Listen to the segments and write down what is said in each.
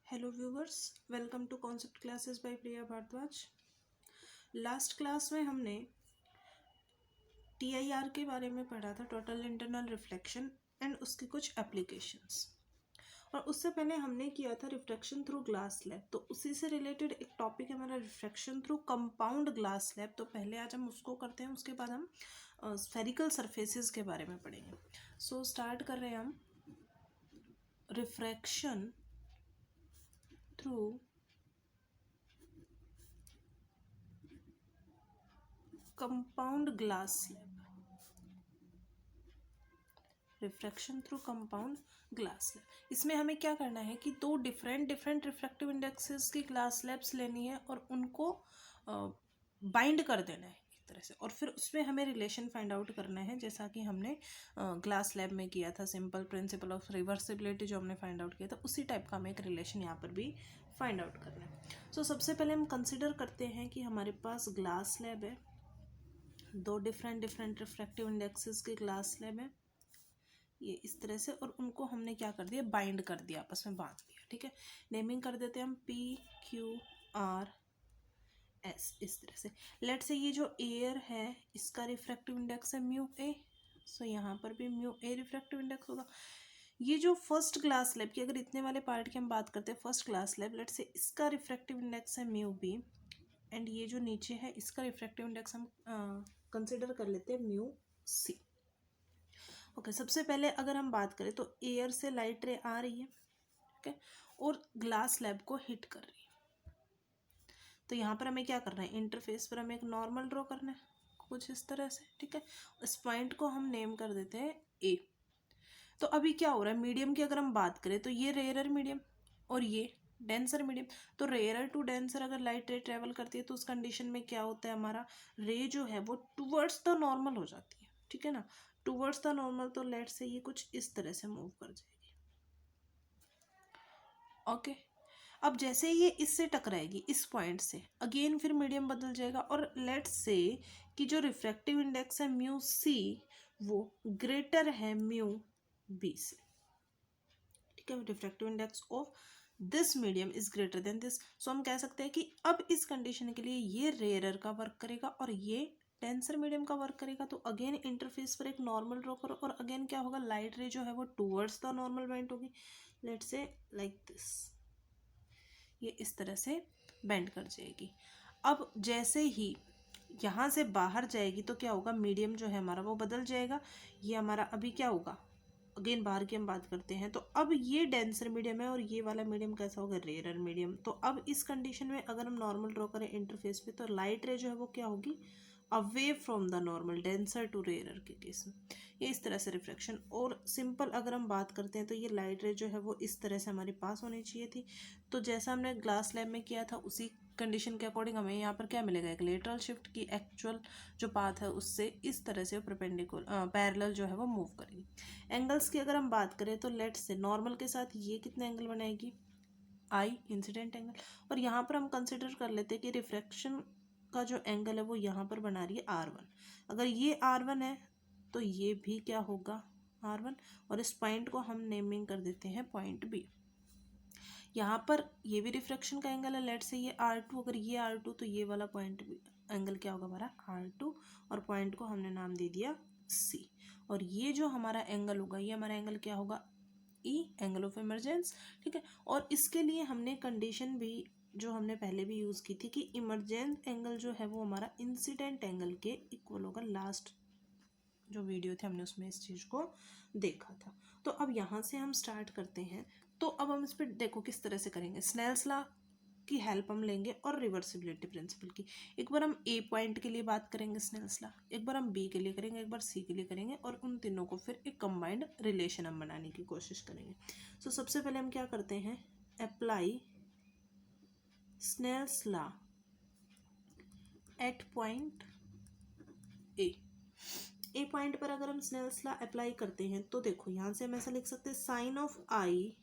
Hello viewers, welcome to concept classes by Priya Bhardwaj. Last class में हमने TIR के बारे में पढ़ा था, टोटल इंटरनल रिफ्लेक्शन एंड उसके कुछ एप्लीकेशंस। और उससे पहले हमने किया था रिफ्रैक्शन थ्रू ग्लास स्लैब, तो उसी से रिलेटेड एक टॉपिक है हमारा refraction through compound glass slab. तो पहले आज हम उसको करते हैं, उसके बाद हम स्फेरिकल सरफेसेस के बारे में पढ़ेंगे। सो स्टार्ट कर रहे हैं हम refraction through compound glass slab. Refraction through compound glass slab, इसमें हमें क्या करना है कि दो डिफरेंट रिफ्रैक्टिव इंडेक्सेस की ग्लास स्लैब्स लेनी है और उनको बाइंड कर देना है एक तरह से, और फिर उसमें हमें रिलेशन फाइंड आउट करना है, जैसा कि हमने ग्लास स्लैब में किया था। सिंपल प्रिंसिपल ऑफ रिवर्सिबिलिटी जो हमने फाइंड आउट किया था, उसी टाइप का हमें एक रिलेशन यहाँ पर भी फाइंड आउट करना है। सो सबसे पहले हम कंसिडर करते हैं कि हमारे पास ग्लास स्लैब है, दो डिफरेंट रिफ्रैक्टिव इंडेक्सेस की ग्लास स्लैब है ये इस तरह से, और उनको हमने क्या कर दिया, बाइंड कर दिया, आपस में बांध दिया। ठीक है, नेमिंग कर देते हैं हम PQRS इस तरह से। लेट से ये जो एयर है इसका रिफ्रैक्टिव इंडेक्स है म्यू ए, सो यहाँ पर भी म्यू ए रिफ्रैक्टिव इंडेक्स होगा। ये जो फर्स्ट ग्लास स्लैब की, अगर इतने वाले पार्ट की हम बात करते हैं, फर्स्ट ग्लास स्लैब, लेट से इसका रिफ्रैक्टिव इंडेक्स है म्यू बी, एंड ये जो नीचे है इसका रिफ्रैक्टिव इंडेक्स हम कंसिडर कर लेते हैं म्यू सी। ओके, सबसे पहले अगर हम बात करें तो एयर से लाइट रे आ रही है, ठीक है, और ग्लास स्लैब को हिट कर रही है। तो यहाँ पर हमें क्या करना है, इंटरफेस पर हमें एक नॉर्मल ड्रॉ करना है कुछ इस तरह से। ठीक है, इस पॉइंट को हम नेम कर देते हैं ए। तो अभी क्या हो रहा है, मीडियम की अगर हम बात करें तो ये रेयरर मीडियम और ये डेंसर मीडियम। तो रेयरर टू डेंसर अगर लाइट रे ट्रेवल करती है तो उस कंडीशन में क्या होता है, हमारा रे जो है वो टूवर्ड्स द नॉर्मल हो जाती है। ठीक है ना, टूवर्ड्स द नॉर्मल, तो लेट से ये कुछ इस तरह से मूव कर जाएगी। ओके, अब जैसे ये इससे टकराएगी इस पॉइंट से, अगेन फिर मीडियम बदल जाएगा, और लेट से कि जो रिफ्रैक्टिव इंडेक्स है म्यू सी वो ग्रेटर है म्यू बी से। ठीक है, refractive index of this medium is greater than this. So हम कह सकते हैं कि अब इस कंडीशन के लिए ये रेयरर का वर्क करेगा और ये डेंसर मीडियम का वर्क करेगा। तो अगेन इंटरफेस पर एक नॉर्मल ड्रॉ करो, और अगेन क्या होगा, लाइट रे जो है वो टूवर्ड्स द नॉर्मल बेंड होगी, लेट से लाइक दिस, ये इस तरह से बेंड कर जाएगी। अब जैसे ही यहाँ से बाहर जाएगी तो क्या होगा, मीडियम जो है हमारा वो बदल जाएगा। ये हमारा अभी क्या होगा, अगेन बाहर की हम बात करते हैं, तो अब ये डेंसर मीडियम है और ये वाला मीडियम कैसा होगा, रेयरर मीडियम। तो अब इस कंडीशन में अगर हम नॉर्मल ड्रॉ करें इंटरफेस पे, तो लाइट रे जो है वो क्या होगी, away from the normal, denser to rarer के केस में ये इस तरह से रिफ्रैक्शन। और सिंपल अगर हम बात करते हैं तो ये लाइट रे जो है वो इस तरह से हमारे पास होनी चाहिए थी। तो जैसा हमने ग्लास स्लैब में किया था उसी कंडीशन के अकॉर्डिंग हमें यहाँ पर क्या मिलेगा, एक लेटरल शिफ्ट की एक्चुअल जो पाथ है उससे इस तरह से परपेंडिकुलर पैरेलल जो है वो मूव करेगी। एंगल्स की अगर हम बात करें तो लेट से नॉर्मल के साथ ये कितने एंगल बनाएगी, आई इंसिडेंट एंगल, और यहाँ पर हम कंसिडर कर लेते हैं कि रिफ्रैक्शन का जो एंगल है वो यहाँ पर बना रही है R1। अगर ये R1 है तो ये भी क्या होगा, R1, और इस पॉइंट को हम नेमिंग कर देते हैं पॉइंट B। यहाँ पर ये भी रिफ्रैक्शन का एंगल है, लेट से ये R2, अगर ये R2 तो ये वाला पॉइंट एंगल क्या होगा हमारा R2, और पॉइंट को हमने नाम दे दिया C। और ये जो हमारा एंगल होगा ये हमारा एंगल क्या होगा, E, एंगल ऑफ इमरजेंस। ठीक है, और इसके लिए हमने कंडीशन भी जो हमने पहले भी यूज़ की थी कि इमरजेंस एंगल जो है वो हमारा इंसिडेंट एंगल के इक्वल होगा। लास्ट जो वीडियो थे हमने उसमें इस चीज़ को देखा था। तो अब यहाँ से हम स्टार्ट करते हैं। तो अब हम इस पर देखो किस तरह से करेंगे, स्नेल्स लॉ की हेल्प हम लेंगे और रिवर्सिबिलिटी प्रिंसिपल की। एक बार हम ए पॉइंट के लिए बात करेंगे स्नेल्स लॉ, एक बार हम बी के लिए करेंगे, एक बार सी के लिए करेंगे, और उन तीनों को फिर एक कंबाइंड रिलेशन हम बनाने की कोशिश करेंगे। सो सबसे पहले हम क्या करते हैं, apply Snell's law at point A point पर अगर हम स्नेल्स लॉ अप्लाई करते हैं तो देखो यहाँ से हम ऐसा लिख सकते हैं, sine of I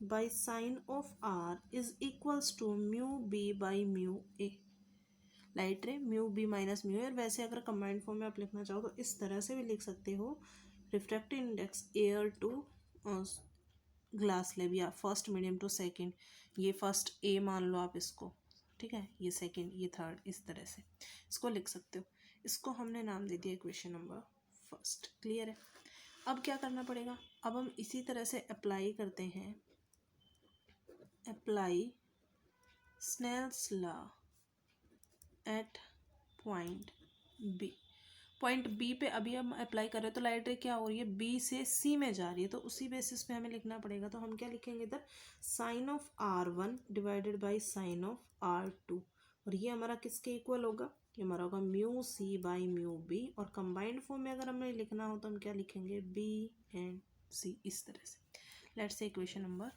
by sine of R is equals to mu B by mu A. Light ray mu B minus mu A, और वैसे अगर कंबाइंड फॉर्म में आप लिखना चाहो तो इस तरह से भी लिख सकते हो, refractive index air to glass slab या फर्स्ट मीडियम टू सेकंड, ये फर्स्ट ए मान लो आप इसको, ठीक है, ये सेकंड, ये थर्ड, इस तरह से इसको लिख सकते हो। इसको हमने नाम दे दिया इक्वेशन नंबर फर्स्ट। क्लियर है? अब क्या करना पड़ेगा, अब हम इसी तरह से अप्लाई करते हैं, apply Snell's law at point B. Point B पे अभी हम अप्लाई कर रहे हैं तो लाइट रे क्या हो रही है, बी से सी में जा रही है, तो उसी बेसिस पे हमें लिखना पड़ेगा। तो हम क्या लिखेंगे इधर, sine of R1 divided by sine of R2, और ये हमारा किसके इक्वल होगा, ये हमारा होगा mu C by mu B, और कंबाइंड फॉर्म में अगर हमें लिखना हो तो हम क्या लिखेंगे, बी एंड सी, इस तरह से। Let's say equation number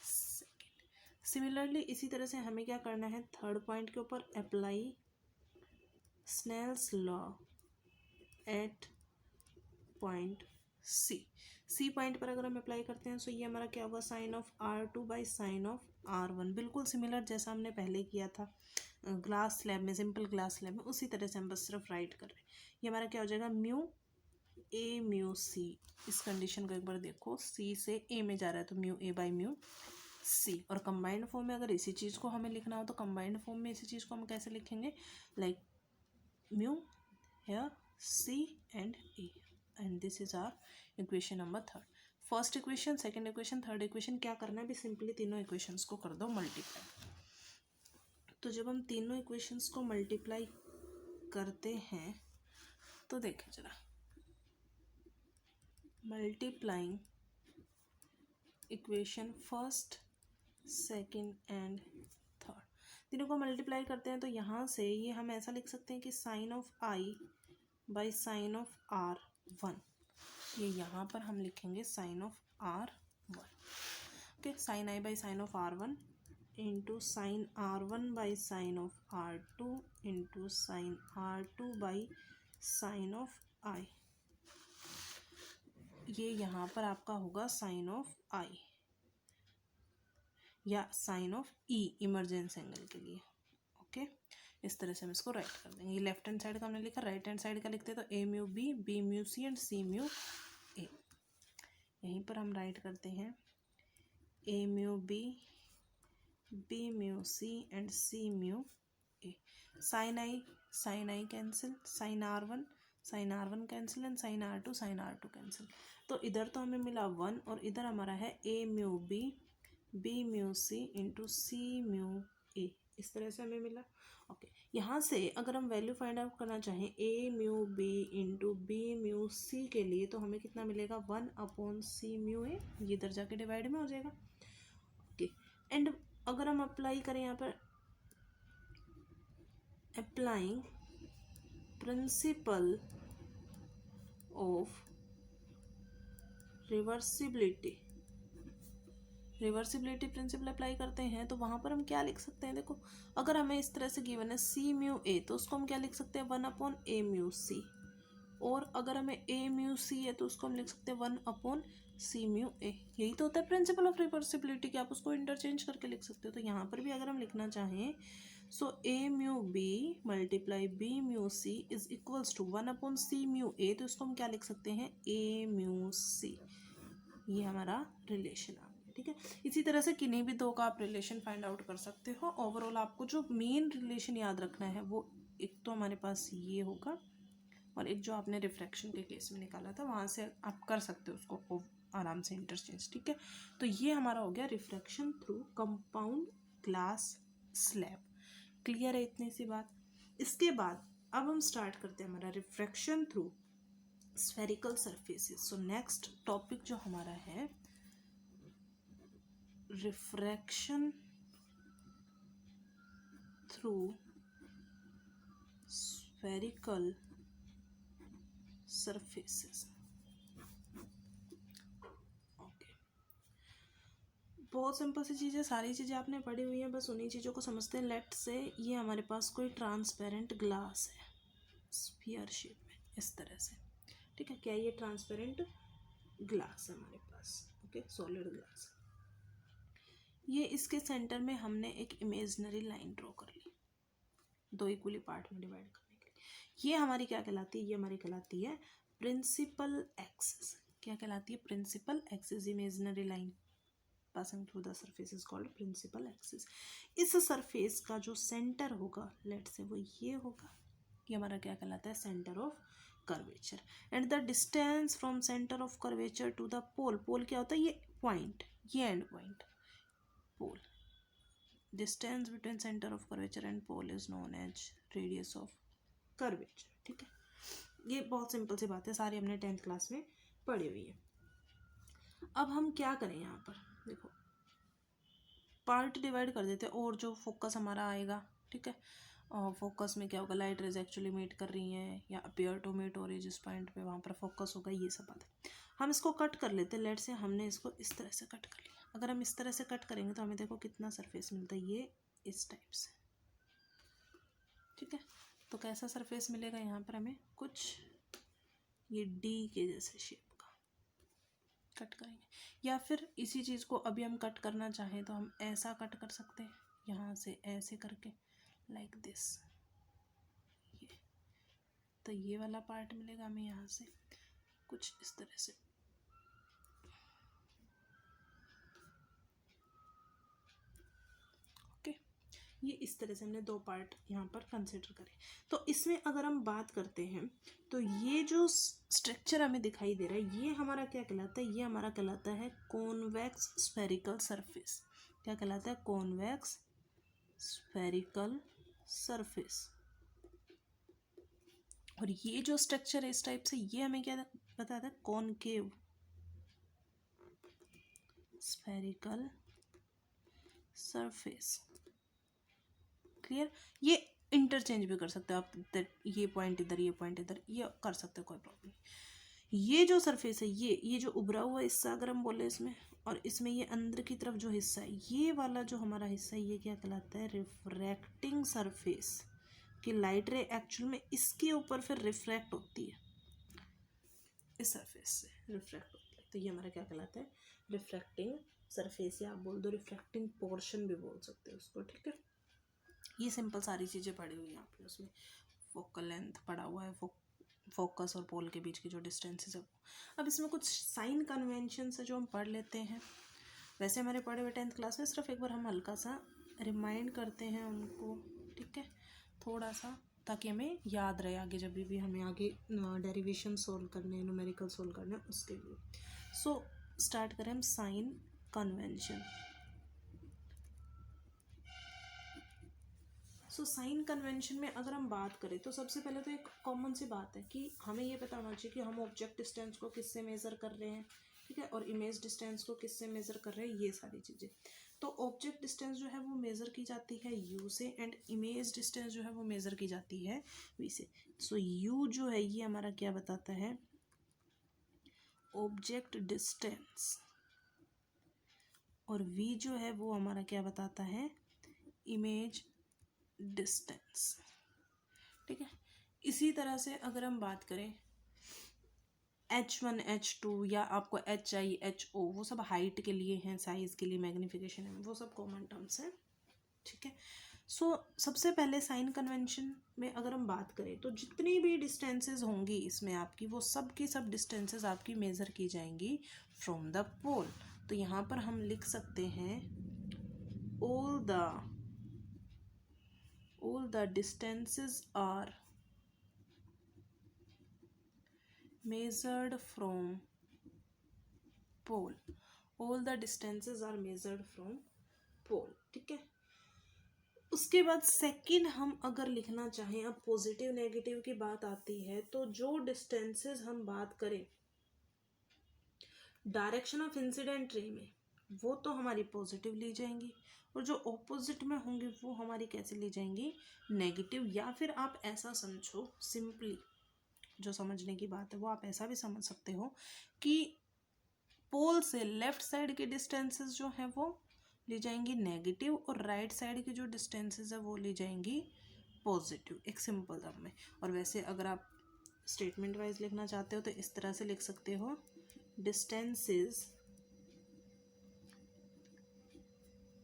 second. Similarly इसी तरह से हमें क्या करना है, थर्ड पॉइंट के ऊपर apply Snell's law at point C. C point पर अगर हम अप्लाई करते हैं तो ये हमारा क्या होगा, sine of R2 by sine of R1, बिल्कुल सिमिलर जैसा हमने पहले किया था ग्लास स्लैब में, सिंपल ग्लास स्लैब में, उसी तरह से हम बस सिर्फ राइट कर रहे हैं। ये हमारा क्या हो जाएगा, म्यू ए म्यू सी। इस कंडीशन को एक बार देखो, सी से ए में जा रहा है तो mu A by mu C, और कंबाइंड फॉर्म में अगर इसी चीज़ को हमें लिखना हो तो कंबाइंड फॉर्म में इसी चीज़ को हम कैसे लिखेंगे, like mu here C and E, and this is our equation number third. First equation, second equation, third equation क्या करना है, भी सिंपली तीनों इक्वेशंस को कर दो मल्टीप्लाई। तो जब हम तीनों इक्वेशंस को मल्टीप्लाई करते हैं तो देखें जरा, multiplying equation first, second and third, तीनों को मल्टीप्लाई करते हैं तो यहाँ से ये हम ऐसा लिख सकते हैं कि sine of I by sine of R1, ये यहाँ पर हम लिखेंगे sine of R1, okay, sine I by sine of R1 into sine R1 by sine of R2 into sine R2 by sine of I, ये यहाँ पर आपका होगा साइन ऑफ आई या sine of E emergence angle के लिए, okay. इस तरह से हम इसको राइट कर देंगे। ये लेफ्ट हैंड साइड का हमने लिखा, राइट हैंड साइड का लिखते हैं तो A mu B, B mu C and C mu A. यहीं पर हम राइट करते हैं A mu B, B mu C and C mu A. Sine I cancel, sine R1 cancel and sine R2 cancel. तो इधर तो हमें मिला 1 और इधर हमारा है A mu B, B mu C into C mu A, इस तरह से हमें मिला, ओके। यहाँ से अगर हम वैल्यू फाइंड आउट करना चाहें A mu B into B mu C के लिए तो हमें कितना मिलेगा, 1 अपॉन सी म्यू ए, ये इधर जाके डिवाइड में हो जाएगा, ओके। एंड अगर हम अप्लाई करें यहाँ पर, applying principle of reversibility principal apply करते हैं तो वहाँ पर हम क्या लिख सकते हैं, देखो अगर हमें इस तरह से गिवन है सी म्यू ए तो उसको हम क्या लिख सकते हैं, 1 अपॉन ए म्यू सी, और अगर हमें ए म्यू सी है तो उसको हम लिख सकते हैं 1 अपॉन सी म्यू ए। यही तो होता है प्रिंसिपल ऑफ रिवर्सिबिलिटी कि आप उसको इंटरचेंज करके लिख सकते हो। तो यहाँ पर भी अगर हम लिखना चाहें so A mu B multiply B mu C is equals to 1 upon C mu A, तो इसको हम क्या लिख सकते हैं, ए म्यू सी। ये हमारा रिलेशन आ गया, ठीक है। इसी तरह से किन्हीं भी दो का आप रिलेशन फाइंड आउट कर सकते हो। ओवरऑल आपको जो मेन रिलेशन याद रखना है वो एक तो हमारे पास ये होगा और एक जो आपने रिफ्रैक्शन के केस में निकाला था वहाँ से आप कर सकते हो उसको आराम से इंटरचेंज, ठीक है। तो ये हमारा हो गया refraction through compound glass slab. Clear है इतनी सी बात। इसके बाद अब हम स्टार्ट करते हैं हमारा refraction through spherical surfaces. So next topic जो हमारा है refraction through spherical surfaces, okay. बहुत सिंपल सी चीज़ें, सारी चीज़ें आपने पढ़ी हुई हैं, बस उन्हीं चीज़ों को समझते हैं। लेट से ये हमारे पास कोई ट्रांसपेरेंट ग्लास है स्फीयर शेप में, इस तरह से, ठीक है। क्या ये ट्रांसपेरेंट ग्लास है हमारे पास, ओके, सॉलिड ग्लास। ये इसके सेंटर में हमने एक इमेजिनरी लाइन ड्रॉ कर ली, दो इक्वली पार्ट में डिवाइड करने के लिए। ये हमारी क्या कहलाती है, ये हमारी कहलाती है प्रिंसिपल एक्सिस। क्या कहलाती है, principal axis, imaginary line. passing through the surface is called principal axis. इस सरफेस का जो सेंटर होगा लेट से वो ये होगा, ये हमारा क्या कहलाता है, centre of curvature. And the distance from centre of curvature to the pole, pole क्या होता है, ये पॉइंट, ये end point pole. Distance between centre of curvature and pole is known as radius of curvature. ठीक है, ये बहुत simple सी बात है, सारी हमने 10th क्लास में पढ़ी हुई है. अब हम क्या करें, यहाँ पर देखो पार्ट डिवाइड कर देते हैं और जो फोकस हमारा आएगा. ठीक है, और फोकस में क्या होगा, लाइट रेज एक्चुअली मीट कर रही हैं या अपीयर टू मीट हो रही है जिस पॉइंट पे, वहाँ पर फोकस होगा, ये सब बात है. हम इसको कट कर लेते हैं. लेट से हमने इसको इस तरह से कट कर लिया. अगर हम इस तरह से कट करेंगे तो हमें देखो कितना सरफेस मिलता है, ये इस टाइप से. ठीक है, तो कैसा सरफेस मिलेगा यहाँ पर हमें, कुछ ये डी के जैसे शेप का कट करेंगे. या फिर इसी चीज़ को अभी हम कट करना चाहें तो हम ऐसा कट कर सकते हैं, यहाँ से ऐसे करके लाइक दिस. ये तो ये वाला पार्ट मिलेगा हमें यहाँ से कुछ इस तरह से. ओके, ये इस तरह से हमने दो पार्ट यहाँ पर कंसिडर करे. तो इसमें अगर हम बात करते हैं तो ये जो स्ट्रक्चर हमें दिखाई दे रहा है ये हमारा क्या कहलाता है, ये हमारा कहलाता है कॉन्वेक्स स्फेरिकल सरफेस. क्या कहलाता है, कॉन्वेक्स स्फेरिकल सरफेस. और ये जो स्ट्रक्चर है इस टाइप से, ये हमें क्या बताता है, कॉनकेव स्फेरिकल सरफेस. क्लियर, ये इंटरचेंज भी कर सकते हो आप, ये पॉइंट इधर, ये पॉइंट इधर, ये कर सकते हो, कोई प्रॉब्लम नहीं. ये जो सरफेस है, ये जो उभरा हुआ हिस्सा अगर हम बोले इसमें, और इसमें ये अंदर की तरफ जो हिस्सा है, ये वाला जो हमारा हिस्सा है, ये क्या कहलाता है, रिफ्रैक्टिंग सरफेस. कि लाइट रे एक्चुअल में इसके ऊपर फिर रिफ्रैक्ट होती है, इस सरफेस से रिफ्रैक्ट होती है. तो ये हमारा क्या कहलाता है, रिफ्रैक्टिंग सरफेस, या आप बोल दो रिफ्रैक्टिंग पोर्शन भी बोल सकते हो उसको. ठीक है, ये सिंपल सारी चीज़ें पढ़ी हुई हैं आपने, उसमें फोकल लेंथ पढ़ा हुआ है, फोकस और पोल के बीच की जो डिस्टेंसेस है. अब इसमें कुछ साइन कन्वेंशन है जो हम पढ़ लेते हैं. वैसे हमारे पढ़े हुए 10th क्लास में, सिर्फ एक बार हम हल्का सा रिमाइंड करते हैं उनको. ठीक है, थोड़ा सा, ताकि हमें याद रहे आगे जब भी हमें आगे डेरिवेशन सोल्व करने हैं, न्यूमेरिकल सोल्व करने हैं, उसके लिए. सो स्टार्ट करें हम sign convention. So sign convention में अगर हम बात करें तो सबसे पहले तो एक कॉमन सी बात है कि हमें ये पता होना चाहिए कि हम ऑब्जेक्ट डिस्टेंस को किससे मेज़र कर रहे हैं. ठीक है, और इमेज डिस्टेंस को किससे मेज़र कर रहे हैं, ये सारी चीज़ें. तो ऑब्जेक्ट डिस्टेंस जो है वो मेज़र की जाती है यू से, एंड इमेज डिस्टेंस जो है वो मेज़र की जाती है वी से. सो यू जो है ये हमारा क्या बताता है, ऑब्जेक्ट डिस्टेंस, और वी जो है वो हमारा क्या बताता है, इमेज डिस्टेंस. ठीक है, इसी तरह से अगर हम बात करें H1 H2 या आपको HI HO, वो सब हाइट के लिए हैं, साइज के लिए, मैग्नीफिकेशन है, वो सब कॉमन टर्म्स हैं. ठीक है, सो सबसे पहले साइन कन्वेंशन में अगर हम बात करें तो जितनी भी डिस्टेंसेस होंगी इसमें आपकी, वो सब की सब डिस्टेंसेस आपकी मेज़र की जाएंगी फ्रॉम द पोल. तो यहाँ पर हम लिख सकते हैं all the distances are measured from pole. all the distances are measured from pole. ठीक है, उसके बाद सेकंड हम अगर लिखना चाहें, अब पॉजिटिव नेगेटिव की बात आती है, तो जो डिस्टेंसेस हम बात करें डायरेक्शन ऑफ इंसिडेंट रे में, वो तो हमारी पॉजिटिव ली जाएंगी, और जो ऑपोजिट में होंगी वो हमारी कैसे ली जाएंगी, नेगेटिव. या फिर आप ऐसा समझो, सिंपली जो समझने की बात है वो आप ऐसा भी समझ सकते हो कि पोल से लेफ्ट साइड की डिस्टेंसेस जो हैं वो ली जाएंगी नेगेटिव, और राइट साइड की जो डिस्टेंसेस है वो ली जाएंगी पॉजिटिव, एक सिंपल टर्म में. और वैसे अगर आप स्टेटमेंट वाइज लिखना चाहते हो तो इस तरह से लिख सकते हो, डिस्टेंसेस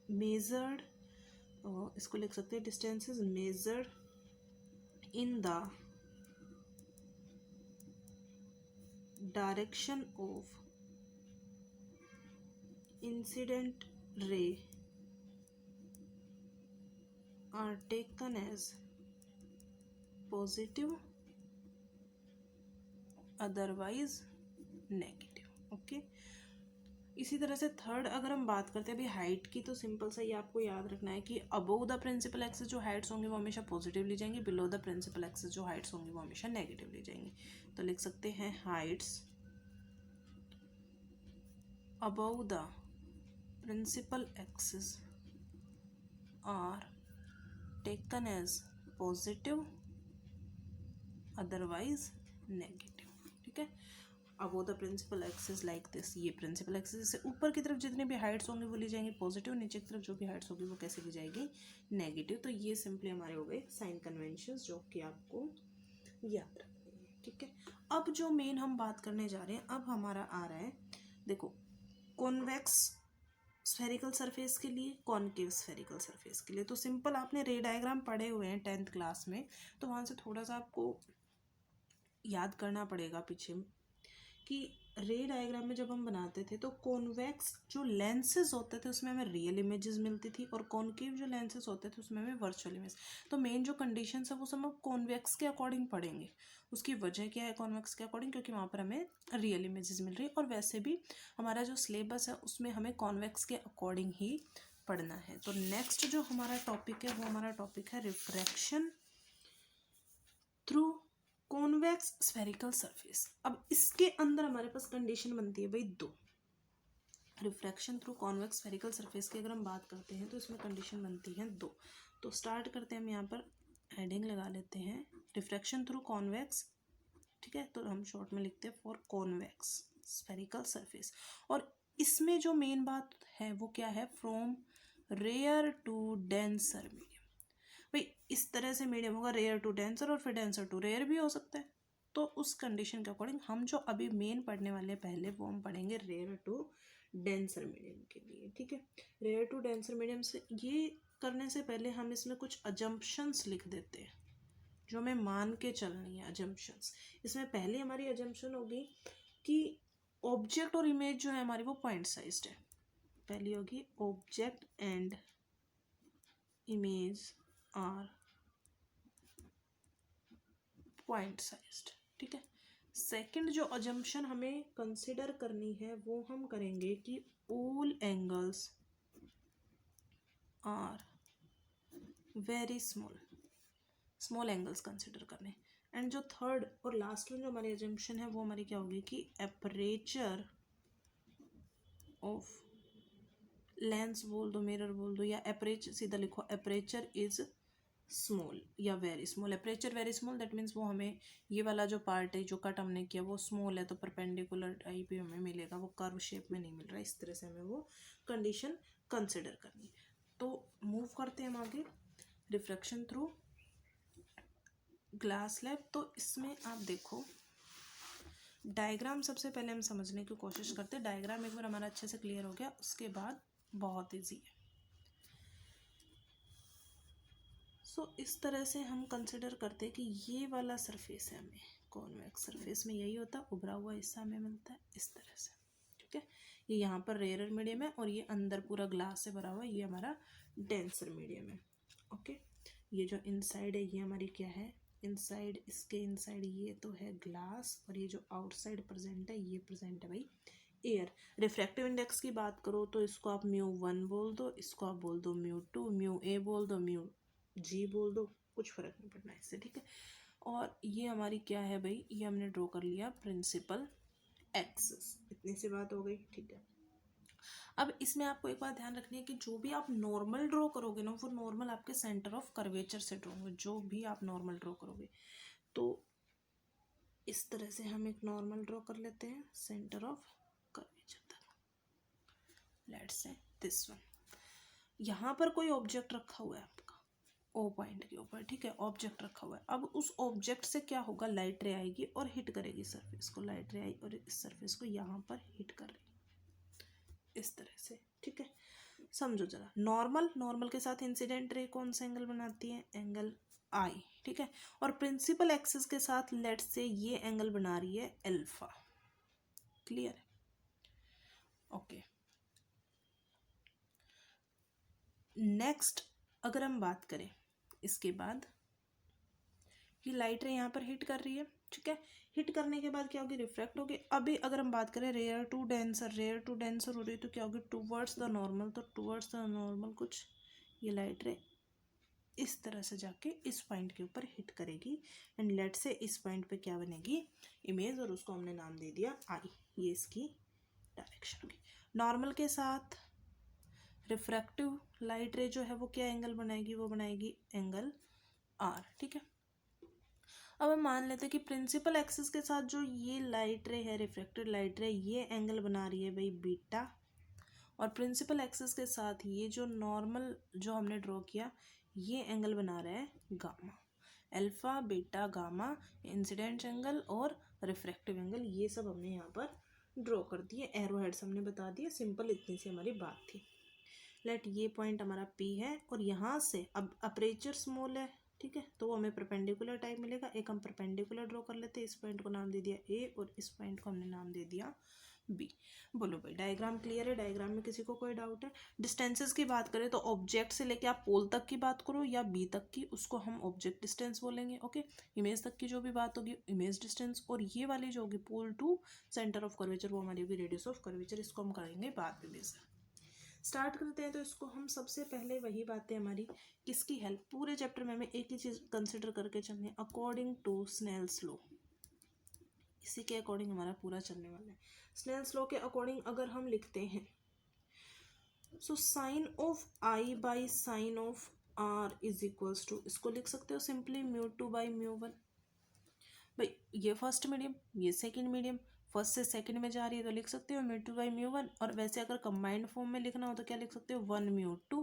मेजर्ड, इसको लिख सकते हैं distances measured in the direction of incident ray are taken as positive otherwise negative. Okay, इसी तरह से थर्ड अगर हम बात करते हैं अभी हाइट की, तो सिंपल सा ये आपको याद रखना है कि अबव द प्रिंसिपल एक्सिस जो हाइट्स होंगी वो हमेशा पॉजिटिव ली जाएंगी, बिलो द प्रिंसिपल एक्सिस जो हाइट्स होंगी वो हमेशा नेगेटिव ली जाएंगी। तो लिख सकते हैं heights above the principal axis are taken as positive otherwise negative. ठीक है, above the principal axis like this, ये प्रिंसिपल एक्सिस से ऊपर की तरफ जितने भी हाइट्स होंगी वो ली जाएंगी पॉजिटिव, नीचे की तरफ जो भी हाइट्स होगी वो कैसे ली जाएगी नेगेटिव। तो ये सिंपली हमारे हो गए साइन कन्वेंशंस जो कि आपको याद रखने हैं। ठीक है, अब जो मेन हम बात करने जा रहे हैं, अब हमारा आ रहा है, देखो, कॉन्वेक्स स्फेरिकल सरफेस के लिए, कॉनकेव स्फेरिकल सरफेस के लिए। तो सिंपल आपने रे डायग्राम पढ़े हुए हैं 10th क्लास में, तो वहाँ से थोड़ा सा आपको याद करना पड़ेगा पीछे कि रे डायग्राम में जब हम बनाते थे तो कॉन्वेक्स जो लेंसेज होते थे उसमें हमें रियल इमेजेस मिलती थी, और कॉनकेव जो लेंसेज होते थे उसमें हमें वर्चुअल इमेज। तो मेन जो कंडीशन है वो सब हम कॉन्वेक्स के अकॉर्डिंग पढ़ेंगे। उसकी वजह क्या है कॉन्वेक्स के अकॉर्डिंग, क्योंकि वहाँ पर हमें रियल इमेजेस मिल रही है, और वैसे भी हमारा जो सिलेबस है उसमें हमें कॉन्वेक्स के अकॉर्डिंग ही पढ़ना है। तो नेक्स्ट जो हमारा टॉपिक है वो हमारा टॉपिक है refraction through convex spherical surface. अब इसके अंदर हमारे पास कंडीशन बनती है भाई दो। Refraction through convex spherical surface की अगर हम बात करते हैं तो इसमें कंडीशन बनती है दो। तो स्टार्ट करते हैं, हम यहाँ पर हेडिंग लगा लेते हैं रिफ्रैक्शन थ्रू कॉन्वेक्स। ठीक है, तो हम शॉर्ट में लिखते हैं फॉर कॉन्वेक्स स्फेरिकल सरफेस। और इसमें जो मेन बात है वो क्या है, from rare to denser medium. भाई इस तरह से मीडियम होगा रेयर टू डेंसर, और फिर डेंसर टू रेयर भी हो सकता है। तो उस कंडीशन के अकॉर्डिंग हम जो अभी मेन पढ़ने वाले हैं पहले वो हम पढ़ेंगे रेयर टू डेंसर मीडियम के लिए। ठीक है, रेयर टू डेंसर मीडियम से ये करने से पहले हम इसमें कुछ अजम्पशंस लिख देते हैं जो हमें मान के चलनी है। अजम्पशंस, इसमें पहली हमारी अजम्पशन होगी कि ऑब्जेक्ट और इमेज जो है हमारी वो पॉइंट साइज्ड है। पहली होगी object and image are point sized. ठीक है, सेकंड जो अजम्पशन हमें कंसिडर करनी है वो हम करेंगे कि all angles are very small, small angles consider करने। एंड जो थर्ड और लास्ट में जो हमारी अजम्पशन है वो हमारी क्या होगी कि एपरेचर ऑफ लेंस बोल दो, मिरर बोल दो, या एपरेचर सीधा लिखो, एपरेचर इज स्मॉल या very small. Aperture very small that means वो हमें ये वाला जो पार्ट है जो कट हमने किया वो स्मॉल है, तो परपेंडिकुलर टाइप ही हमें मिलेगा, वो कर्व शेप में नहीं मिल रहा है। इस तरह से हमें वो कंडीशन कंसिडर करनी। तो मूव करते हैं हम आगे, रिफ्रैक्शन थ्रू ग्लास स्लैब। तो इसमें आप देखो डायग्राम सबसे पहले हम समझने की कोशिश करते हैं। डायग्राम एक बार हमारा अच्छे से क्लियर हो गया उसके बाद बहुत ईजी है। सो इस तरह से हम कंसिडर करते हैं कि ये वाला सरफेस है, हमें कॉन्वेक्स सरफेस में यही होता है, उभरा हुआ हिस्सा हमें मिलता है इस तरह से। ठीक है, ये यहाँ पर रेयर मीडियम है और ये अंदर पूरा ग्लास से भरा हुआ है, ये हमारा डेंसर मीडियम है। ओके, ये जो इनसाइड है ये हमारी क्या है, इनसाइड, इसके इनसाइड ये तो है ग्लास, और ये जो आउटसाइड प्रेजेंट है ये प्रेजेंट है भाई एयर। रिफ्रैक्टिव इंडेक्स की बात करो तो इसको आप μ1 बोल दो, इसको आप बोल दो μ2, μa बोल दो, μg बोल दो, कुछ फर्क नहीं पड़ना इससे। ठीक है, और ये हमारी क्या है भाई, ये हमने ड्रॉ कर लिया प्रिंसिपल एक्सिस। इतनी सी बात हो गई। ठीक है, अब इसमें आपको एक बात ध्यान रखनी है कि जो भी आप नॉर्मल ड्रॉ करोगे ना वो नॉर्मल आपके सेंटर ऑफ कर्वेचर से ड्रॉ होंगे। जो भी आप नॉर्मल ड्रॉ करोगे तो इस तरह से हम एक नॉर्मल ड्रॉ कर लेते हैं सेंटर ऑफ कर्वेचर तक। लेट्स से दिस वन, यहाँ पर कोई ऑब्जेक्ट रखा हुआ है आपका ओ पॉइंट के ऊपर। ठीक है, ऑब्जेक्ट रखा हुआ है। अब उस ऑब्जेक्ट से क्या होगा, लाइट रे आएगी और हिट करेगी सरफेस को। लाइट रे आई और इस सरफेस को यहाँ पर हिट कर रही इस तरह से। ठीक है, समझो जरा, नॉर्मल के साथ इंसिडेंट रे कौन सा एंगल बनाती है, एंगल आई। ठीक है, और प्रिंसिपल एक्सिस के साथ लेट से ये एंगल बना रही है अल्फा। क्लियर है? ओके, नेक्स्ट अगर हम बात करें इसके बाद, ये लाइट रे यहाँ पर हिट कर रही है, ठीक है, हिट करने के बाद क्या होगी, रिफ्रैक्ट होगी। अभी अगर हम बात करें रेयर टू डेंसर हो रही है तो क्या होगी, टूवर्ड्स द नॉर्मल, तो टूवर्ड्स द नॉर्मल कुछ ये लाइट रे इस तरह से जाके इस पॉइंट के ऊपर हिट करेगी एंड लेट से इस पॉइंट पे क्या बनेगी, इमेज, और उसको हमने नाम दे दिया आई। ये इसकी डायरेक्शन होगी। नॉर्मल के साथ रिफ्रैक्टिव लाइट रे जो है वो क्या एंगल बनाएगी, वो बनाएगी एंगल आर, ठीक है। अब हम मान लेते हैं कि प्रिंसिपल एक्सिस के साथ जो ये लाइट रे है, रिफ्रैक्टेड लाइट रे, ये एंगल बना रही है भाई बीटा, और प्रिंसिपल एक्सिस के साथ ये जो नॉर्मल जो हमने ड्रॉ किया ये एंगल बना रहा है gamma. Alpha beta gamma incident angle और रिफ्रैक्टिव एंगल ये सब हमने यहाँ पर ड्रॉ कर दिए, एरो हेड्स हमने बता दिए, सिंपल इतनी सी हमारी बात थी। लेट ये पॉइंट हमारा P है और यहाँ से अब अपर्चर स्मॉल है, ठीक है, तो वो हमें परपेंडिकुलर टाइप मिलेगा। एक हम परपेंडिकुलर ड्रॉ कर लेते हैं, इस पॉइंट को नाम दे दिया A और इस पॉइंट को हमने नाम दे दिया B। बोलो भाई डायग्राम क्लियर है, डायग्राम में किसी को कोई डाउट है? डिस्टेंसेस की बात करें तो ऑब्जेक्ट से लेके आप पोल तक की बात करो या B तक की, उसको हम ऑब्जेक्ट डिस्टेंस बोलेंगे, ओके। इमेज तक की जो भी बात होगी इमेज डिस्टेंस, और ये वाली जो होगी pole to centre of curvature वो हमारी होगी रेडियस ऑफ कर्वेचर, इसको हम करेंगे बाद में बेस। स्टार्ट करते हैं तो इसको हम सबसे पहले वही बातें हमारी किसकी हेल्प, पूरे चैप्टर में हमें एक ही चीज़ कंसिडर करके चलनी है, अकॉर्डिंग टू स्नेल्स लॉ। इसी के अकॉर्डिंग हमारा पूरा चलने वाला है। स्नेल्स लॉ के अकॉर्डिंग अगर हम लिखते हैं so sine of I by sine of R is equals to, इसको लिख सकते हो simply mu two by mu one. भाई ये फर्स्ट मीडियम, ये सेकेंड मीडियम, फर्स्ट से सेकंड में जा रही है तो लिख सकते हो mu two by mu one, और वैसे अगर कंबाइंड फॉर्म में लिखना हो तो क्या लिख सकते हो, वन म्यू टू।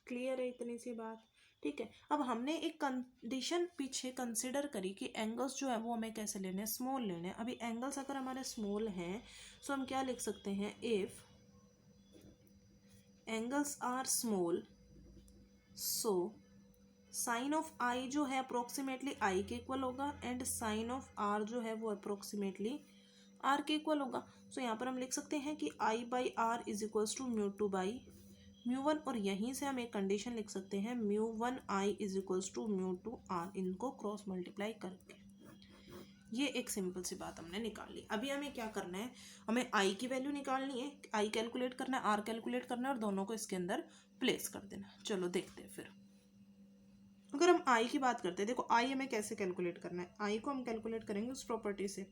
क्लियर है इतनी सी बात, ठीक है। अब हमने एक कंडीशन पीछे कंसिडर करी कि एंगल्स जो है वो हमें कैसे लेने हैं, स्मॉल लेने हैं। अभी एंगल्स अगर हमारे स्मॉल हैं सो हम क्या लिख सकते हैं, if angles are small so sine of I जो है अप्रोक्सीमेटली आई के इक्वल होगा एंड साइन ऑफ आर जो है वो अप्रोक्सीमेटली आर के इक्वल होगा। सो यहाँ पर हम लिख सकते हैं कि I by R is equals to mu two by mu one, और यहीं से हम एक कंडीशन लिख सकते हैं mu one I is equals to mu two R, इनको क्रॉस मल्टीप्लाई करके। ये एक सिंपल सी बात हमने निकाल ली। अभी हमें क्या करना है, हमें आई की वैल्यू निकालनी है, आई कैलकुलेट करना है, आर कैलकुलेट करना है, और दोनों को इसके अंदर प्लेस कर देना। चलो देखते हैं फिर। अगर हम आई की बात करते हैं, देखो आई हमें कैसे कैलकुलेट करना है, आई को हम कैलकुलेट करेंगे उस प्रॉपर्टी से,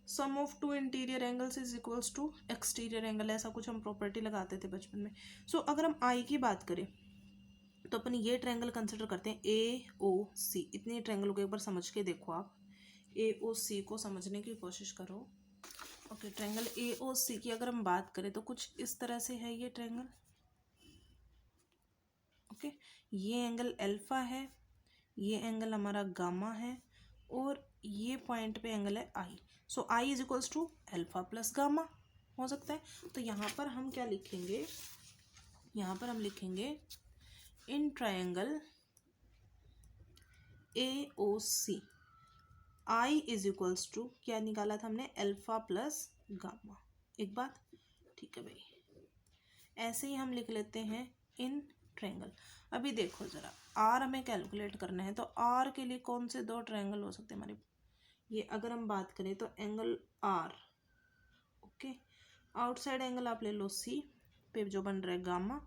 sum of two interior angles is equals to exterior angle, ऐसा कुछ हम प्रॉपर्टी लगाते थे बचपन में। सो अगर हम आई की बात करें तो अपन ये ट्रायंगल कंसिडर करते हैं ए ओ सी। इतने ट्रायंगल को एक बार समझ के देखो आप, ए ओ सी को समझने की कोशिश करो। ओके, ट्रायंगल ए ओ सी की अगर हम बात करें तो कुछ इस तरह से है ये ट्रायंगल, ओके। ये एंगल अल्फा है, ये एंगल हमारा गामा है, और ये पॉइंट पे एंगल है I. So I is equals to alpha plus gamma हो सकता है। तो यहाँ पर हम क्या लिखेंगे, यहाँ पर हम लिखेंगे in triangle A O C I is equals to, क्या निकाला था हमने, अल्फा प्लस गामा। एक बात, ठीक है भाई, ऐसे ही हम लिख लेते हैं इन ट्रायंगल। अभी देखो जरा, आर हमें कैलकुलेट करना है तो आर के लिए कौन से दो ट्रायंगल हो सकते हैं हमारे, ये अगर हम बात करें तो angle R, okay, outside angle आप ले लो सी पे जो बन रहा है गामा,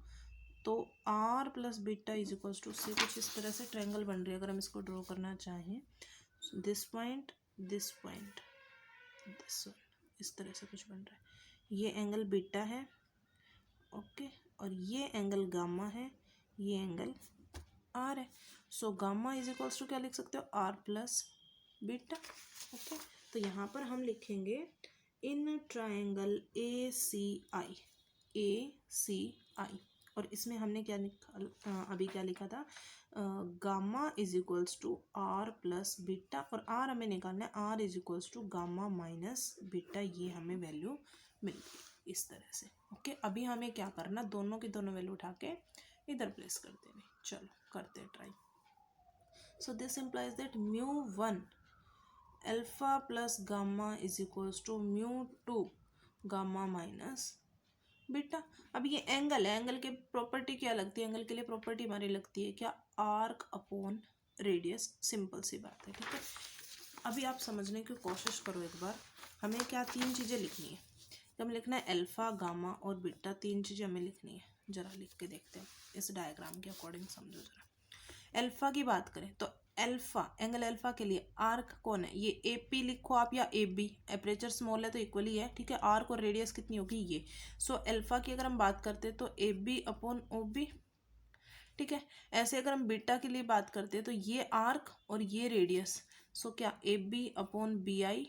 तो R plus beta is equals to C, कुछ इस तरह से ट्रायंगल बन रही है। अगर हम इसको ड्रॉ करना चाहें, this point this point this one, इस तरह से कुछ बन रहा है। ये एंगल बीटा है, ओके, और ये एंगल गामा है, ये एंगल आर है। So gamma is equals to क्या लिख सकते हो, आर प्लस बीटा, ओके। तो यहाँ पर हम लिखेंगे इन ट्रायंगल ए सी आई, और इसमें हमने क्या लिखा, अभी क्या लिखा था, gamma is equals to R plus beta, और आर हमें निकालना है, R is equals to gamma minus beta, ये हमें वैल्यू मिल गई इस तरह से, ओके। अभी हमें क्या करना, दोनों की दोनों वैल्यू उठा के इधर प्लेस कर देनी। चलो करते हैं try. So this implies that mu one alpha plus gamma is equals to mu two gamma minus beta. अब ये एंगल है, एंगल की प्रॉपर्टी क्या लगती है, एंगल के लिए प्रॉपर्टी हमारी लगती है क्या, आर्क अपॉन रेडियस। सिंपल सी बात है, ठीक है। अभी आप समझने की कोशिश करो एक बार। हमें क्या तीन चीज़ें लिखनी है, हमें लिखना है अल्फा, गामा और बीटा, तीन चीज़ें हमें लिखनी है। जरा लिख के देखते हैं इस डायग्राम के अकॉर्डिंग, समझो जरा। अल्फा की बात करें तो अल्फा, एंगल अल्फा के लिए आर्क कौन है, ये ए पी लिखो आप या ए बी, एपरेचर स्मॉल है तो इक्वली है, ठीक है। आर्क और रेडियस कितनी होगी ये। सो अल्फा की अगर हम बात करते हैं तो A B upon O B, ठीक है। ऐसे अगर हम बीटा के लिए बात करते हैं तो ये आर्क और ये रेडियस, सो क्या A B upon B I.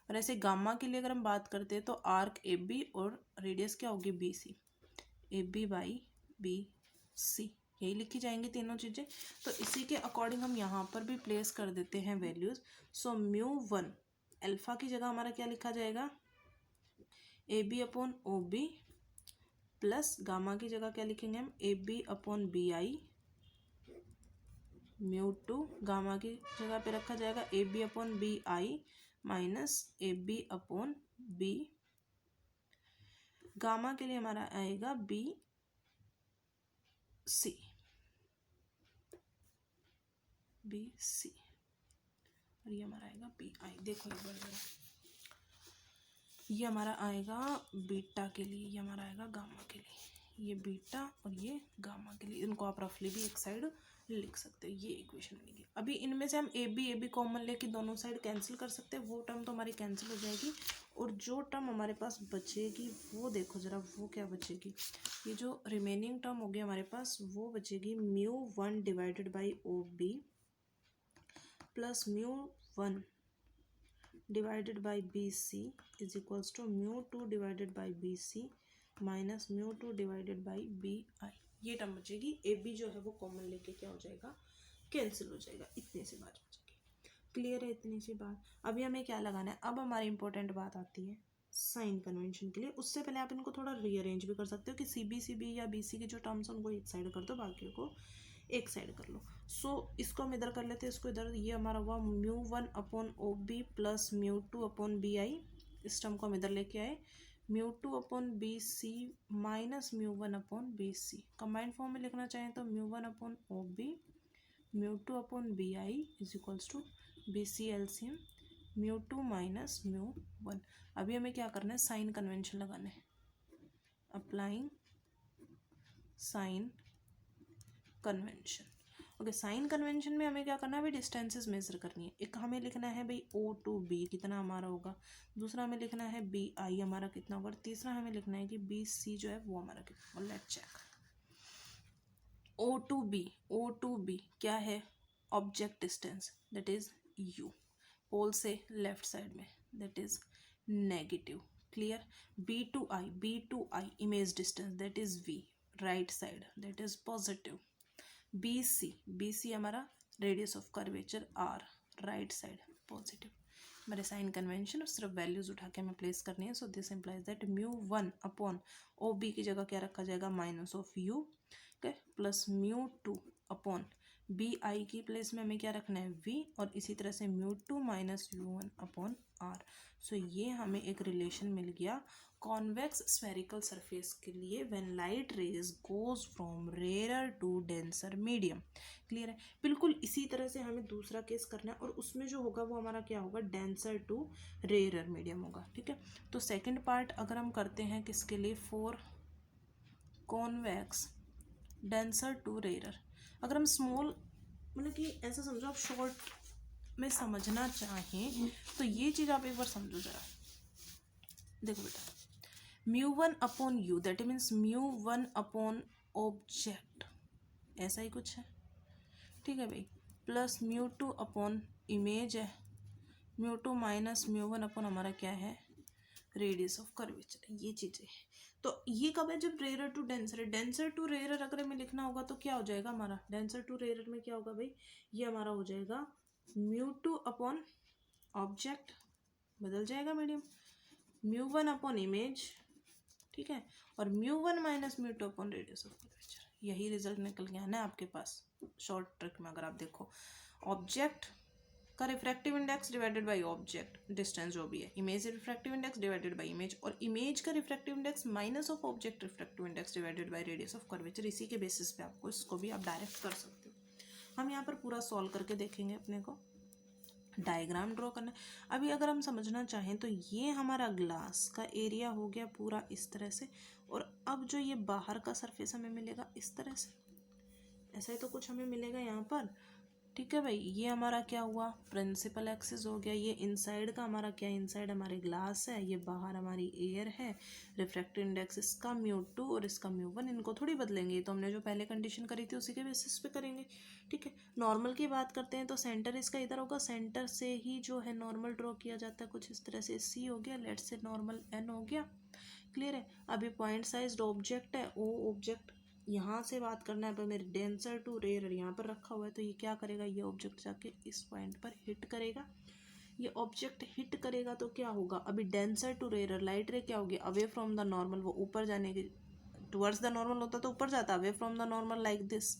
और ऐसे गामा के लिए अगर हम बात करते हैं तो आर्क ए बी और रेडियस क्या होगी B C, A B by B C, यही लिखी जाएंगी तीनों चीज़ें। तो इसी के अकॉर्डिंग हम यहाँ पर भी प्लेस कर देते हैं values. So mu one alpha की जगह हमारा क्या लिखा जाएगा, A B upon O B, plus gamma की जगह क्या लिखेंगे हम, A B upon B I, mu two gamma की जगह पे रखा जाएगा A B upon B I minus A B upon B, gamma के लिए हमारा आएगा बी सी, बी सी, और ये हमारा आएगा बी आई। देखो एक बार जरा, ये हमारा आएगा बीटा के लिए, ये हमारा आएगा गामा के लिए, ये बीटा और ये गामा के लिए। इनको आप रफली भी एक साइड लिख सकते हो, ये इक्वेशन बनेगी। अभी इनमें से हम ए बी कॉमन लेके दोनों साइड कैंसिल कर सकते हैं, वो टर्म तो हमारी कैंसिल हो जाएगी। और जो टर्म हमारे पास बचेगी वो देखो जरा, वो क्या बचेगी, ये जो रिमेनिंग टर्म होगी हमारे पास वो बचेगी mu one divided by O B plus mu one divided by B C is equals to mu two divided by B C minus mu two divided by B I. ये term बचेगी, ए B जो है वो common लेके क्या हो जाएगा, cancel हो जाएगा। इतनी सी बात बचेगी, क्लियर है इतनी सी बात। अभी हमें क्या लगाना है, अब हमारी इंपॉर्टेंट बात आती है साइन कन्वेंशन के लिए। उससे पहले आप इनको थोड़ा रीअरेंज भी कर सकते हो कि सी बी या बी सी के जो टर्म्स हैं उनको एक साइड कर दो, बाकी को एक साइड कर लो। सो इसको हम इधर कर लेते हैं, इसको इधर, ये हमारा हुआ mu one upon O B plus mu two upon B I, इस टर्म को हम इधर लेके आए, mu two upon B C minus mu one upon B C. Combined form में लिखना चाहें तो mu one upon O B mu two upon B I is equals to B C LCM mu two minus mu one. अभी हमें क्या करना है, sign convention लगाना है, applying sign convention. Okay, sign convention में हमें क्या करना है, अभी डिस्टेंसेस मेजर करनी है। एक हमें लिखना है भाई ओ टू बी कितना हमारा होगा, दूसरा हमें लिखना है बी आई हमारा कितना होगा, तीसरा हमें लिखना है कि बी सी जो है वो हमारा कितना होगा। Let's check, O to B क्या है, object distance that is U, pole से लेफ्ट साइड में that is negative, clear. B to I image distance that is V, right side that is positive. B C हमारा radius of curvature R, right side positive. हमारे sign convention सिर्फ values उठा के हमें place करनी है। So this implies that mu one upon O B की जगह क्या रखा जाएगा, minus of U, okay, plus mu two upon B I की प्लेस में हमें क्या रखना है वी, और इसी तरह से mu two minus U one upon R. So ये हमें एक रिलेशन मिल गया कॉन्वेक्स स्फेरिकल सरफेस के लिए when light rays goes from rare to denser medium. Clear है, बिल्कुल इसी तरह से हमें दूसरा केस करना है, और उसमें जो होगा वो हमारा क्या होगा, डेंसर टू रेयर मीडियम होगा, ठीक है। तो सेकंड पार्ट अगर हम करते हैं किसके लिए, for convex denser to rarer. अगर हम स्मॉल मतलब कि ऐसा समझो, आप शॉर्ट में समझना चाहें तो ये चीज़ आप एक बार समझो जरा। देखो बेटा, mu one upon U that means mu one upon object, ऐसा ही कुछ है, ठीक है भाई, plus mu two upon image है, mu two minus mu one upon हमारा क्या है, रेडियस ऑफ कर्वेचर, ये चीज़ें। तो ये कब है, जब रेयर टू डेंसर है। डेंसर टू रेयर अगर हमें लिखना होगा तो क्या हो जाएगा हमारा, डेंसर टू रेयर में क्या होगा भाई, ये हमारा हो जाएगा म्यू टू अपॉन ऑब्जेक्ट, बदल जाएगा medium, mu one upon image, ठीक है, और mu one minus mu two upon radius of curvature. यही रिजल्ट निकल गया ना आपके पास शॉर्ट ट्रिक में। अगर आप देखो, ऑब्जेक्ट का refractive index divided by object distance जो भी है, image refractive index divided by image, और इमेज का refractive index minus of object refractive index divided by radius of curvature. इसी के बेसिस पे आपको इसको भी आप डायरेक्ट कर सकते हो। हम यहाँ पर पूरा सॉल्व करके देखेंगे। अपने को डायग्राम ड्रॉ करना है। अभी अगर हम समझना चाहें तो ये हमारा ग्लास का एरिया हो गया पूरा इस तरह से, और अब जो ये बाहर का सरफेस हमें मिलेगा इस तरह से, ऐसा ही तो कुछ हमें मिलेगा यहाँ पर। ठीक है भाई, ये हमारा क्या हुआ, प्रिंसिपल एक्सिस हो गया। ये इनसाइड का हमारा क्या, इनसाइड हमारे ग्लास है, ये बाहर हमारी एयर है। रिफ्रैक्टिव इंडेक्स इसका μ2 और इसका μ1, इनको थोड़ी बदलेंगे, तो हमने जो पहले कंडीशन करी थी उसी के बेसिस पे करेंगे। ठीक है, नॉर्मल की बात करते हैं तो सेंटर इसका इधर होगा, सेंटर से ही जो है नॉर्मल ड्रॉ किया जाता है कुछ इस तरह से। सी हो गया, लेट से नॉर्मल एन हो गया। क्लियर है। अभी पॉइंट साइज्ड ऑब्जेक्ट है, ओ ऑब्जेक्ट यहाँ से बात करना है, पर मेरे डेंसर टू रेयर यहाँ पर रखा हुआ है, तो ये क्या करेगा, ये ऑब्जेक्ट जाके इस पॉइंट पर हिट करेगा। ये ऑब्जेक्ट हिट करेगा तो क्या होगा, अभी डेंसर टू रेयर, लाइट रे क्या होगी, अवे फ्रॉम द नॉर्मल, वो ऊपर जाने की, टुवर्ड्स द नॉर्मल होता तो ऊपर जाता, away from the normal like this.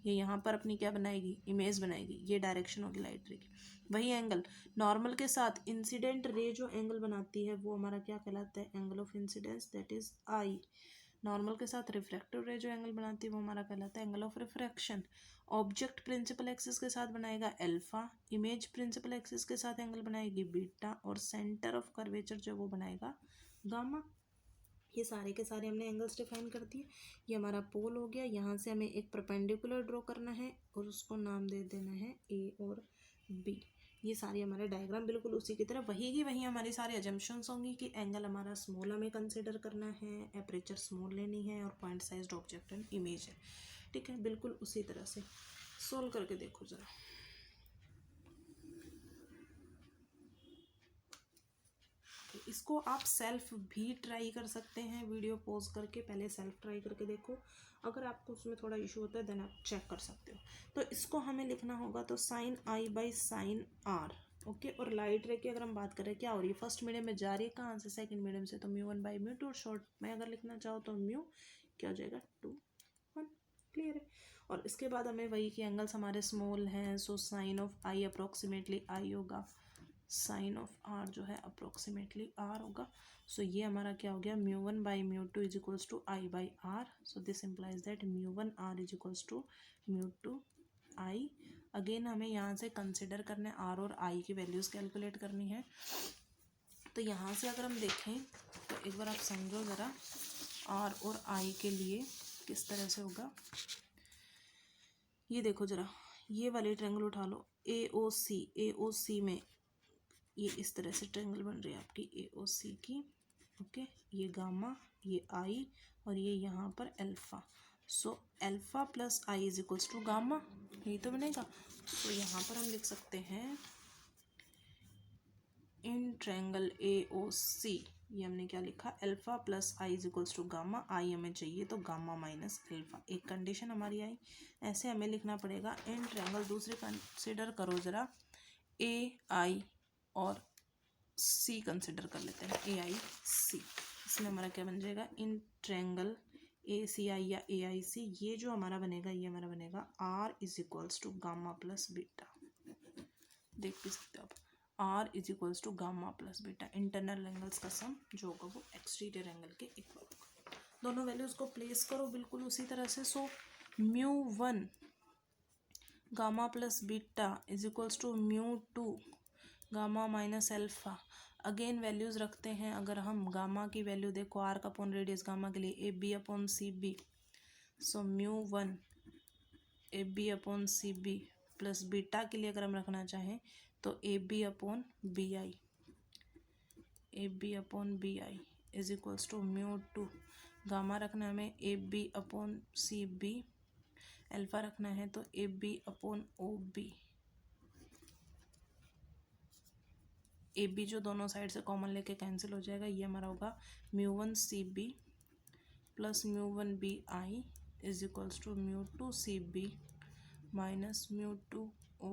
ये यहाँ पर अपनी क्या बनाएगी, इमेज बनाएगी। ये डायरेक्शन होगी लाइट रे की। वही एंगल नॉर्मल के साथ इंसिडेंट रे जो एंगल बनाती है वो हमारा क्या कहलाता है, angle of incidence, that is I. Normal के साथ रिफ्रैक्टिव रे जो एंगल बनाती है वो हमारा कहलाता है angle of refraction. Object principal axis के साथ बनाएगा अल्फा, इमेज प्रिंसिपल एक्सिस के साथ एंगल बनाएगी बीटा, और सेंटर ऑफ कर्वेचर जो वो बनाएगा गामा। ये सारे के सारे हमने एंगल्स डिफाइन कर दिए। ये हमारा पोल हो गया। यहाँ से हमें एक परपेंडिकुलर ड्रॉ करना है और उसको नाम दे देना है ए और बी। ये सारी हमारे डायग्राम बिल्कुल उसी की तरह वही की वही हमारी सारी अजम्पशंस होंगी कि एंगल हमारा स्मॉल हमें कंसिडर करना है, एपरेचर स्मॉल लेनी है, और point sized object and image है। ठीक है, बिल्कुल उसी तरह से सोल्व करके देखो जरा। इसको आप सेल्फ भी ट्राई कर सकते हैं, वीडियो पॉज करके पहले सेल्फ ट्राई करके देखो। अगर आपको उसमें थोड़ा इशू होता है देन आप चेक कर सकते हो। तो इसको हमें लिखना होगा तो sine I by sine R. Okay, और लाइट रे की अगर हम बात करें क्या हो रही है, फर्स्ट मीडियम में जा रही है कहाँ से, सेकंड मीडियम से, तो μ1 बाई μ2, और शॉर्ट में अगर लिखना चाहो तो म्यू क्या हो जाएगा 2 1। क्लियर है। और इसके बाद हमें वही कि एंगल्स हमारे स्मॉल हैं, so sine of I approximately आई होगा, साइन ऑफ आर जो है अप्रोक्सीमेटली आर होगा। सो ये हमारा क्या हो गया, μ1 by μ2 is equals to I by R. So this implies that μ1 R is equals to μ2 I. Again हमें यहाँ से कंसिडर करना है आर और आई की वैल्यूज़ कैलकुलेट करनी है। तो यहाँ से अगर हम देखें तो एक बार आप समझो ज़रा, आर और आई के लिए किस तरह से होगा। ये देखो ज़रा, ये वाली ट्रायंगल उठा लो, ए ओ सी में ये इस तरह से ट्रायंगल बन रही है आपकी ए ओ सी की। ओके, ये गामा, ये आई, और ये यहाँ पर alpha. So alpha plus I is equals to gamma, यही तो बनेगा। तो यहाँ पर हम लिख सकते हैं इन ट्रायंगल ए ओ सी, ये हमने क्या लिखा, alpha plus I is equals to gamma. I हमें चाहिए तो गामा माइनस अल्फा, एक कंडीशन हमारी आई। ऐसे हमें लिखना पड़ेगा इन ट्रायंगल, दूसरे कंसिडर करो ज़रा, ए आई और सी कंसिडर कर लेते हैं, ए आई सी। इसमें हमारा क्या बन जाएगा, इन ट्रायंगल ए सी आई या ए आई सी, ये जो हमारा बनेगा ये हमारा बनेगा R is equals to gamma plus beta. देख भी सकते हो आप, R is equals to gamma plus beta. Internal angles का सम जो होगा वो एक्सटीरियर एंगल के इक्वल होगा। दोनों वैल्यूज को प्लेस करो बिल्कुल उसी तरह से। So μ1 gamma plus beta is equals to μ2 gamma minus alpha. Again values रखते हैं, अगर हम गामा की वैल्यू देखो, आर का अपॉन रेडियस गामा के लिए A B upon C B. So μ1 A B upon C B plus beta के लिए अगर हम रखना चाहें तो A B upon B I, A B upon B I is equals to μ2 gamma रखना है हमें A B upon C B, alpha रखना है तो A B upon O B. A B जो दोनों साइड से कॉमन लेके कैंसिल हो जाएगा, ये हमारा होगा μ1 C B plus μ1 B I is equals to μ2 C B minus μ2 O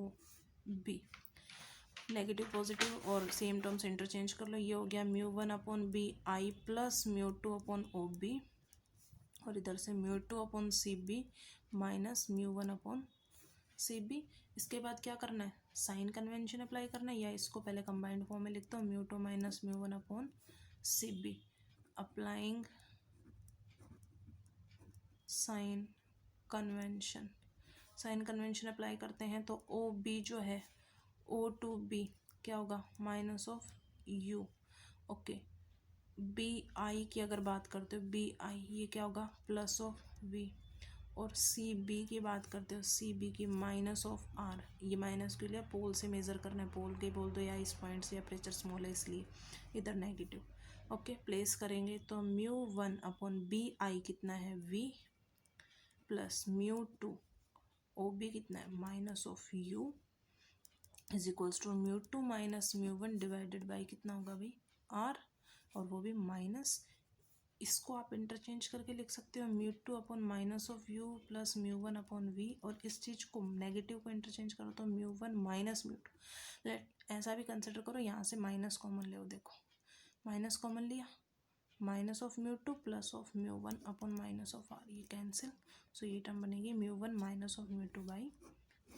B. Negative positive और सेम टर्म्स इंटरचेंज कर लो, ये हो गया μ1 upon B I plus μ2 upon O B, और इधर से μ2 upon C B minus μ1 upon C B. इसके बाद क्या करना है, साइन कन्वेंशन अप्लाई करना है, या इसको पहले कंबाइंड फॉर्म में लिखता हूँ, mu two minus mu one upon C B, applying sign convention. Sign convention apply करते हैं तो ओ बी जो है, ओ टू बी क्या होगा, minus of U. Okay, B I की अगर बात करते हो, बी आई ये क्या होगा, प्लस ऑफ वी। और सी बी की बात करते हो, सी बी की माइनस ऑफ आर। ये माइनस के लिए पोल से मेज़र करना है, पोल के बोल दो, या इस पॉइंट से, या प्रेशर स्मॉल है इसलिए इधर नेगेटिव। ओके, प्लेस करेंगे तो mu one upon B I कितना है, V, plus mu two O B कितना है, minus of U, is equals to mu two minus mu one divided by कितना होगा भाई, आर, और वो भी माइनस। इसको आप इंटरचेंज करके लिख सकते हो, mu two upon minus of U plus mu one upon V, और इस चीज़ को नेगेटिव को इंटरचेंज करो तो mu one minus mu two. Let ऐसा भी कंसिडर करो, यहाँ से माइनस कॉमन ले, देखो माइनस कॉमन लिया, minus of mu two plus of mu one upon minus of R, ये कैंसिल। सो ये टर्म बनेगी mu one minus of mu two by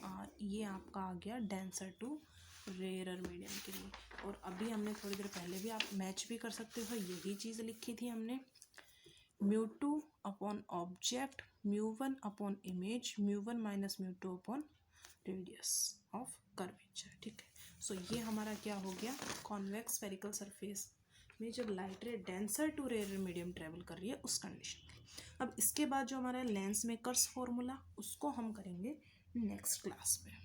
R. ये आपका आ गया डेंसर टू रेयरर मीडियम के लिए। और अभी हमने थोड़ी देर पहले भी, आप मैच भी कर सकते हो, यही चीज़ लिखी थी हमने, mu two upon object, mu one upon image, mu one minus mu two upon radius of curvature. ठीक है, सो ये हमारा क्या हो गया, कॉन्वेक्स स्फेरिकल सरफेस में जब light ray denser to rare medium travel कर रही है उस कंडीशन में। अब इसके बाद जो हमारा लेंस मेकर्स फॉर्मूला, उसको हम करेंगे नेक्स्ट क्लास में।